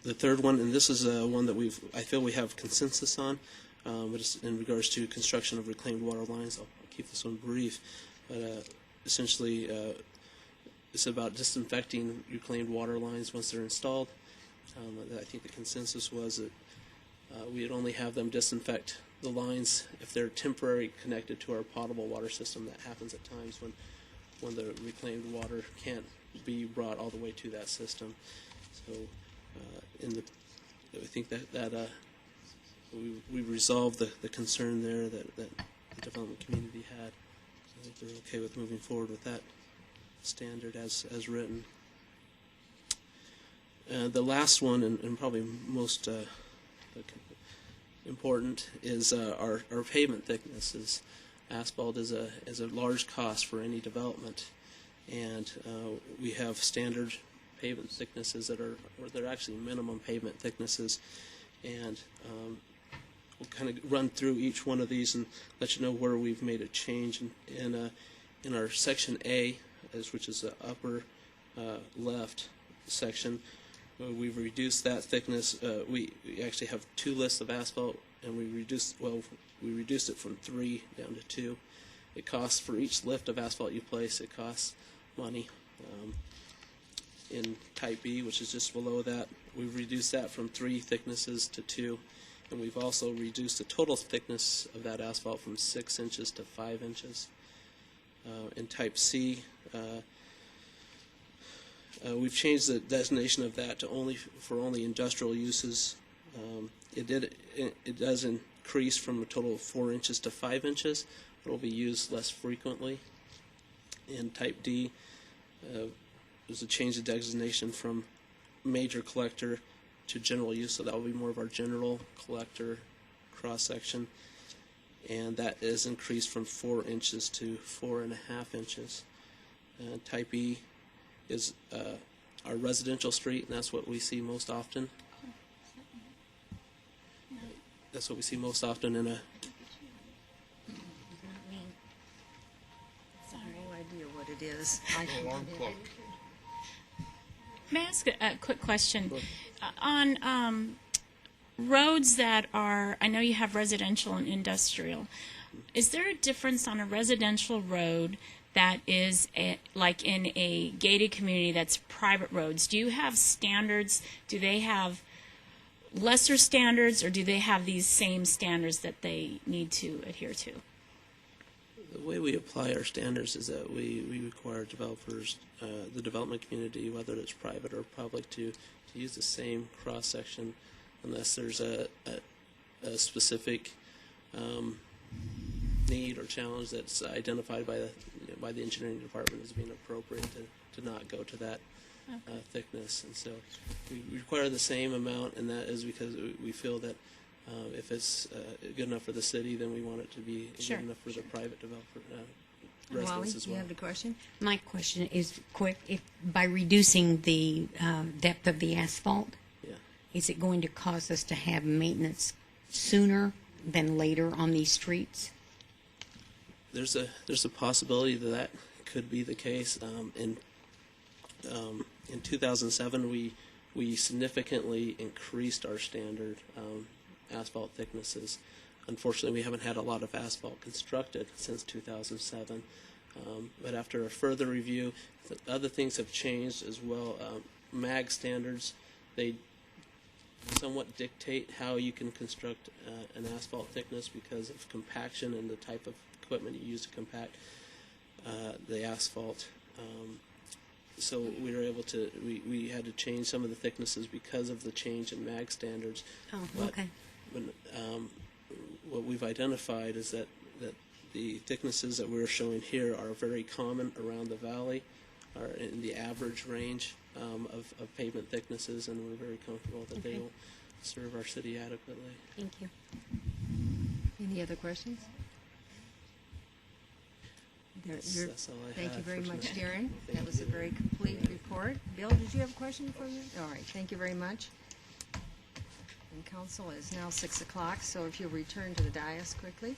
The third one, and this is one that I feel we have consensus on, but it's in regards to construction of reclaimed water lines. I'll keep this one brief, but essentially it's about disinfecting reclaimed water lines once they're installed. I think the consensus was that we would only have them disinfect the lines if they're temporarily connected to our potable water system. That happens at times when the reclaimed water can't be brought all the way to that system. So I think that we resolved the concern there that the development community had. So I think they're okay with moving forward with that standard as written. The last one, and probably most important, is our pavement thicknesses. Asphalt is a large cost for any development, and we have standard pavement thicknesses they're actually minimum pavement thicknesses, and we'll kind of run through each one of these and let you know where we've made a change in our section A, which is the upper left section. We've reduced that thickness. We actually have 2 lists of asphalt, and we reduced it from 3 down to 2. It costs, for each lift of asphalt you place, it costs money. In type B, which is just below that, we've reduced that from 3 thicknesses to 2, and we've also reduced the total thickness of that asphalt from 6 inches to 5 inches. In type C, we've changed the designation of that to only industrial uses. It does increase from a total of 4 inches to 5 inches, but it will be used less frequently. In type D, there's a change of designation from major collector to general use, so that will be more of our general collector cross section, and that is increased from 4 inches to 4.5 inches. Type E is our residential street, and that's what we see most often. That's what we see most often in a.
No idea what it is.
Alarm clock.
May I ask a quick question? On roads that are, I know you have residential and industrial. Is there a difference on a residential road that is like in a gated community that's private roads? Do you have standards? Do they have lesser standards, or do they have these same standards that they need to adhere to?
The way we apply our standards is that we require developers, the development community, whether it's private or public, to use the same cross-section unless there's a specific need or challenge that's identified by the engineering department as being appropriate to not go to that thickness. And so we require the same amount, and that is because we feel that if it's good enough for the city, then we want it to be
Sure.
good enough for the private developer
Wally,
residents as
you
well.
have the question?
My question is quick. If by reducing the depth of the asphalt,
Yeah.
is it going to cause us to have maintenance sooner than later on these streets?
There's a possibility that that could be the case. In 2007, we significantly increased our standard asphalt thicknesses. Unfortunately, we haven't had a lot of asphalt constructed since 2007. But after a further review, other things have changed as well. MAG standards, they somewhat dictate how you can construct an asphalt thickness because of compaction and the type of equipment you use to compact the asphalt. So we were able to, we had to change some of the thicknesses because of the change in MAG standards.
Oh,
But
okay.
what we've identified is that the thicknesses that we're showing here are very common around the valley, are in the average range of pavement thicknesses, and we're very comfortable that they
Okay.
will serve our city adequately.
Thank you.
Any other questions?
That's all I
Thank
had
you very
for
much,
tonight.
Darren.
Thank
That was a
you.
very complete report. Bill, did you have a question for me? All right, thank you very much. And council is now 6 o'clock, so if you'll return to the dais quickly.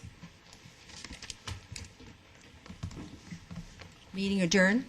Meeting adjourned.